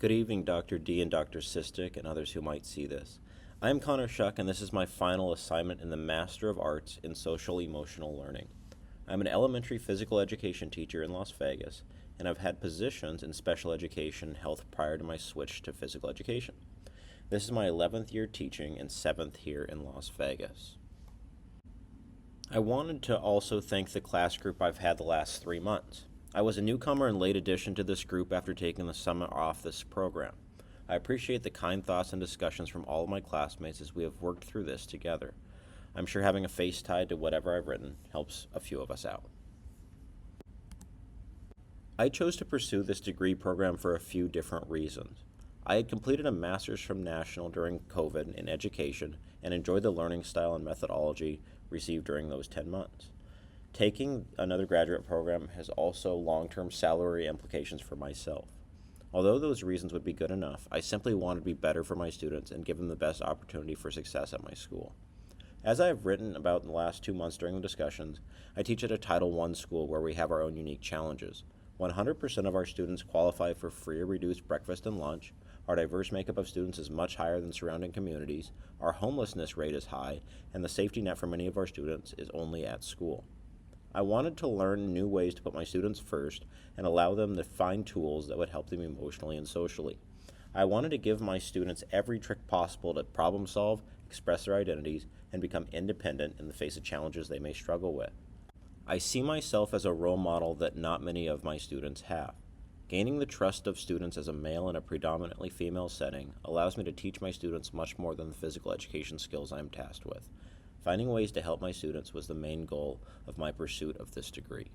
Good evening, Dr. D and Dr. Sistick and others who might see this. I am Connor Shuck, and this is my final assignment in the Master of Arts in Social Emotional Learning. I'm an elementary physical education teacher in Las Vegas, and I've had positions in special education and health prior to my switch to physical education. This is my 11th year teaching and 7th year in Las Vegas. I wanted to also thank the class group I've had the last 3 months. I was a newcomer and late addition to this group after taking the summer off this program. I appreciate the kind thoughts and discussions from all of my classmates as we have worked through this together. I'm sure having a face tied to whatever I've written helps a few of us out. I chose to pursue this degree program for a few different reasons. I had completed a master's from National during COVID in education and enjoyed the learning style and methodology received during those 10 months. Taking another graduate program has also long-term salary implications for myself. Although those reasons would be good enough, I simply wanted to be better for my students and give them the best opportunity for success at my school. As I have written about in the last 2 months during the discussions, I teach at a Title I school where we have our own unique challenges. 100% of our students qualify for free or reduced breakfast and lunch. Our diverse makeup of students is much higher than surrounding communities. Our homelessness rate is high, and the safety net for many of our students is only at school. I wanted to learn new ways to put my students first and allow them to find tools that would help them emotionally and socially. I wanted to give my students every trick possible to problem solve, express their identities, and become independent in the face of challenges they may struggle with. I see myself as a role model that not many of my students have. Gaining the trust of students as a male in a predominantly female setting allows me to teach my students much more than the physical education skills I am tasked with. Finding ways to help my students was the main goal of my pursuit of this degree.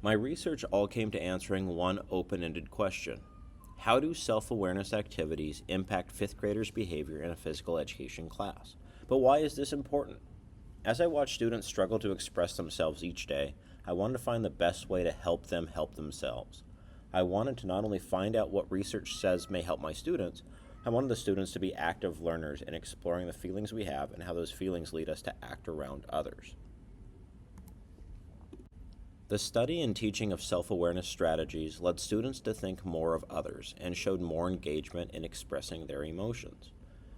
My research all came to answering one open-ended question. How do self-awareness activities impact 5th graders' behavior in a physical education class? But why is this important? As I watch students struggle to express themselves each day, I wanted to find the best way to help them help themselves. I wanted to not only find out what research says may help my students, I wanted the students to be active learners in exploring the feelings we have and how those feelings lead us to act around others. The study and teaching of self-awareness strategies led students to think more of others and showed more engagement in expressing their emotions.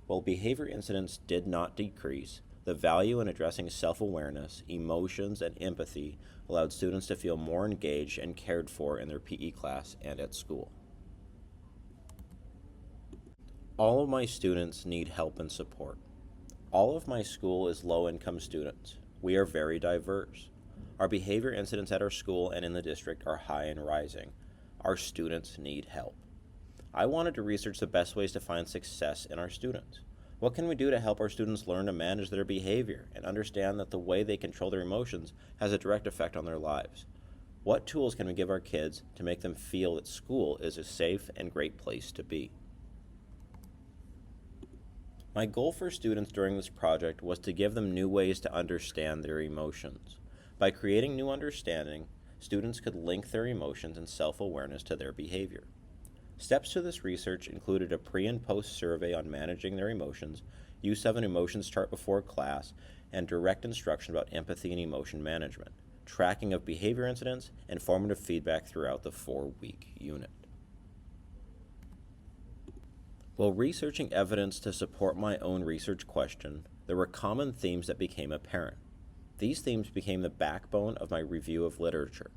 While behavior incidents did not decrease, the value in addressing self-awareness, emotions, and empathy allowed students to feel more engaged and cared for in their PE class and at school. All of my students need help and support. All of my school is low-income students. We are very diverse. Our behavior incidents at our school and in the district are high and rising. Our students need help. I wanted to research the best ways to find success in our students. What can we do to help our students learn to manage their behavior and understand that the way they control their emotions has a direct effect on their lives? What tools can we give our kids to make them feel that school is a safe and great place to be? My goal for students during this project was to give them new ways to understand their emotions. By creating new understanding, students could link their emotions and self-awareness to their behavior. Steps to this research included a pre- and post survey on managing their emotions, use of an emotions chart before class, and direct instruction about empathy and emotion management, tracking of behavior incidents, and formative feedback throughout the 4-week unit. While researching evidence to support my own research question, there were common themes that became apparent. These themes became the backbone of my review of literature.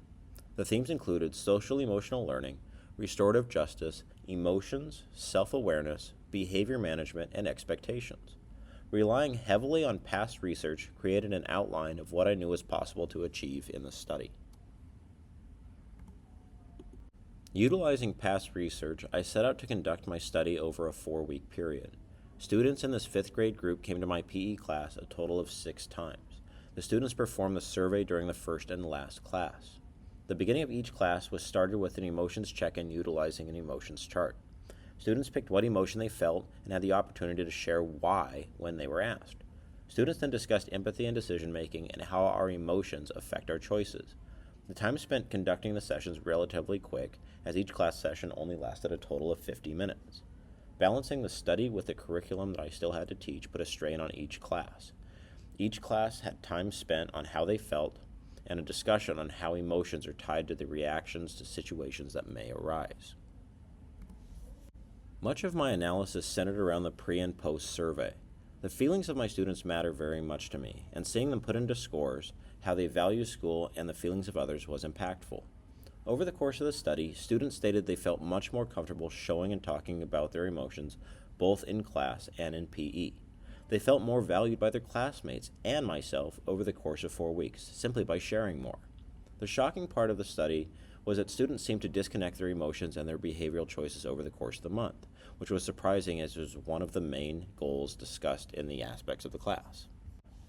The themes included social emotional learning, restorative justice, emotions, self-awareness, behavior management, and expectations. Relying heavily on past research created an outline of what I knew was possible to achieve in the study. Utilizing past research, I set out to conduct my study over a 4-week period. Students in this 5th grade group came to my PE class a total of 6 times. The students performed the survey during the first and last class. The beginning of each class was started with an emotions check-in utilizing an emotions chart. Students picked what emotion they felt and had the opportunity to share why when they were asked. Students then discussed empathy and decision-making and how our emotions affect our choices. The time spent conducting the sessions was relatively quick, as each class session only lasted a total of 50 minutes. Balancing the study with the curriculum that I still had to teach put a strain on each class. Each class had time spent on how they felt, and a discussion on how emotions are tied to the reactions to situations that may arise. Much of my analysis centered around the pre and post survey. The feelings of my students matter very much to me, and seeing them put into scores, how they value school, and the feelings of others was impactful. Over the course of the study, students stated they felt much more comfortable showing and talking about their emotions, both in class and in PE. They felt more valued by their classmates and myself over the course of 4 weeks, simply by sharing more. The shocking part of the study was that students seemed to disconnect their emotions and their behavioral choices over the course of the month, which was surprising as it was one of the main goals discussed in the aspects of the class.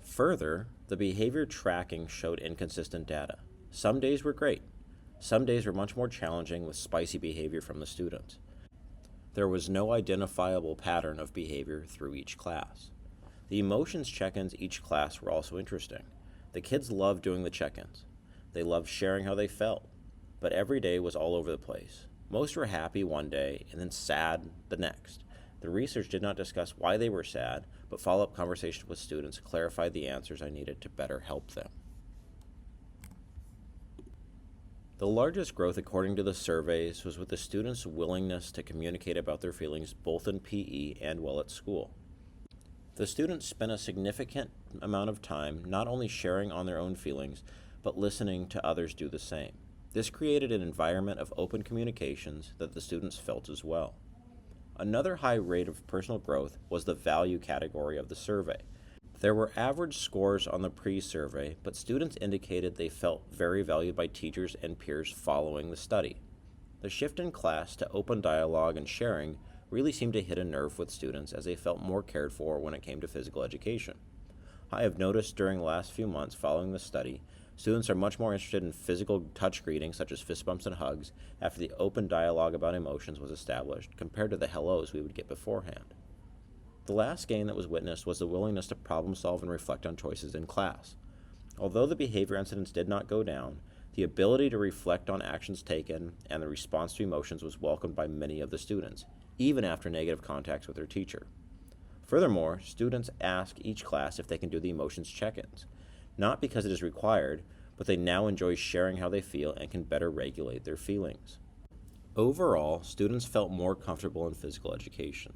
Further, the behavior tracking showed inconsistent data. Some days were great. Some days were much more challenging with spicy behavior from the students. There was no identifiable pattern of behavior through each class. The emotions check-ins each class were also interesting. The kids loved doing the check-ins. They loved sharing how they felt, but every day was all over the place. Most were happy one day and then sad the next. The research did not discuss why they were sad, but follow-up conversations with students clarified the answers I needed to better help them. The largest growth, according to the surveys, was with the students' willingness to communicate about their feelings both in PE and while at school. The students spent a significant amount of time not only sharing on their own feelings, but listening to others do the same. This created an environment of open communications that the students felt as well. Another high rate of personal growth was the value category of the survey. There were average scores on the pre-survey, but students indicated they felt very valued by teachers and peers following the study. The shift in class to open dialogue and sharing really seemed to hit a nerve with students as they felt more cared for when it came to physical education. I have noticed during the last few months following the study, students are much more interested in physical touch greetings such as fist bumps and hugs after the open dialogue about emotions was established compared to the hellos we would get beforehand. The last gain that was witnessed was the willingness to problem solve and reflect on choices in class. Although the behavior incidents did not go down, the ability to reflect on actions taken and the response to emotions was welcomed by many of the students, even after negative contacts with their teacher. Furthermore, students ask each class if they can do the emotions check-ins, not because it is required, but they now enjoy sharing how they feel and can better regulate their feelings. Overall, students felt more comfortable in physical education.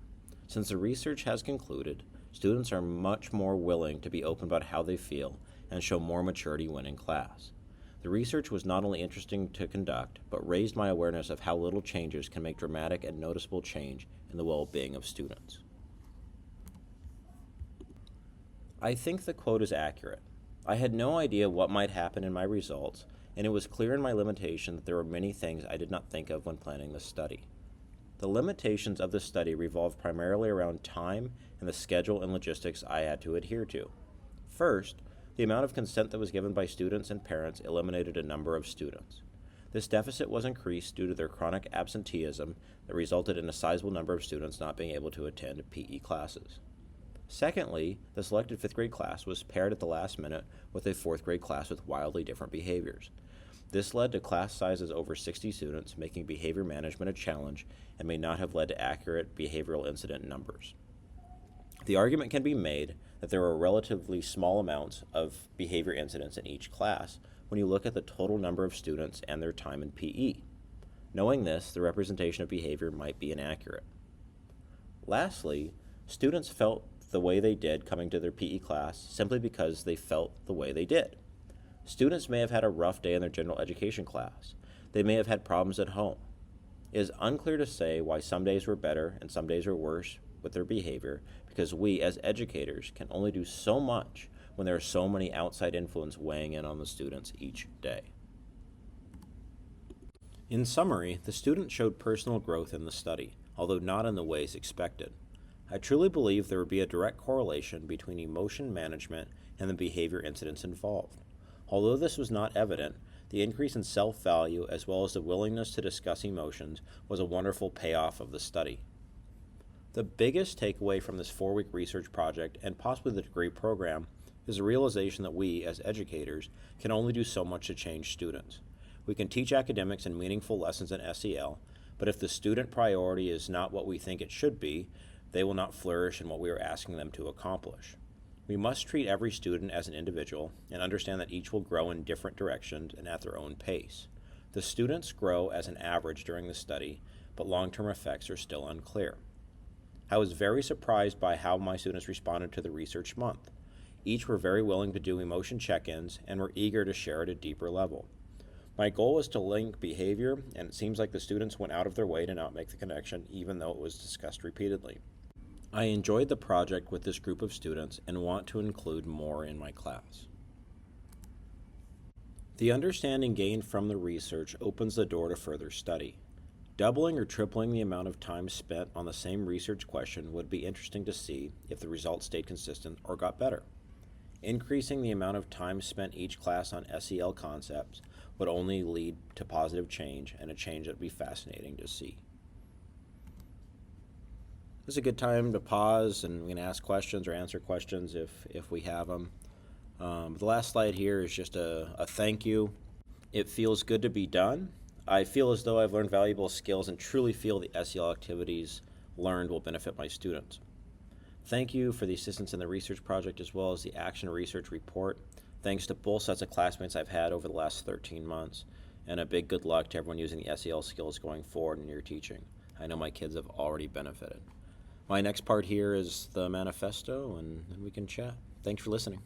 Since the research has concluded, students are much more willing to be open about how they feel and show more maturity when in class. The research was not only interesting to conduct, but raised my awareness of how little changes can make dramatic and noticeable change in the well-being of students. I think the quote is accurate. I had no idea what might happen in my results, and it was clear in my limitation that there were many things I did not think of when planning the study. The limitations of the study revolved primarily around time and the schedule and logistics I had to adhere to. First, the amount of consent that was given by students and parents eliminated a number of students. This deficit was increased due to their chronic absenteeism that resulted in a sizable number of students not being able to attend PE classes. Secondly, the selected 5th grade class was paired at the last minute with a 4th grade class with wildly different behaviors. This led to class sizes over 60 students, making behavior management a challenge and may not have led to accurate behavioral incident numbers. The argument can be made that there were relatively small amounts of behavior incidents in each class when you look at the total number of students and their time in PE. Knowing this, the representation of behavior might be inaccurate. Lastly, students felt the way they did coming to their PE class simply because they felt the way they did. Students may have had a rough day in their general education class. They may have had problems at home. It is unclear to say why some days were better and some days were worse with their behavior because we, as educators, can only do so much when there are so many outside influences weighing in on the students each day. In summary, the students showed personal growth in the study, although not in the ways expected. I truly believe there would be a direct correlation between emotion management and the behavior incidents involved. Although this was not evident, the increase in self-value as well as the willingness to discuss emotions was a wonderful payoff of the study. The biggest takeaway from this 4-week research project and possibly the degree program is the realization that we, as educators, can only do so much to change students. We can teach academics and meaningful lessons in SEL, but if the student priority is not what we think it should be, they will not flourish in what we are asking them to accomplish. We must treat every student as an individual and understand that each will grow in different directions and at their own pace. The students grow as an average during the study, but long-term effects are still unclear. I was very surprised by how my students responded to the research month. Each were very willing to do emotion check-ins and were eager to share at a deeper level. My goal was to link behavior, and it seems like the students went out of their way to not make the connection, even though it was discussed repeatedly. I enjoyed the project with this group of students and want to include more in my class. The understanding gained from the research opens the door to further study. Doubling or tripling the amount of time spent on the same research question would be interesting to see if the results stayed consistent or got better. Increasing the amount of time spent each class on SEL concepts would only lead to positive change, and a change that would be fascinating to see. This is a good time to pause, and we can ask questions or answer questions if we have them. The last slide here is just a thank you. It feels good to be done. I feel as though I've learned valuable skills and truly feel the SEL activities learned will benefit my students. Thank you for the assistance in the research project as well as the action research report. Thanks to both sets of classmates I've had over the last 13 months, and a big good luck to everyone using the SEL skills going forward in your teaching. I know my kids have already benefited. My next part here is the manifesto, and we can chat. Thanks for listening.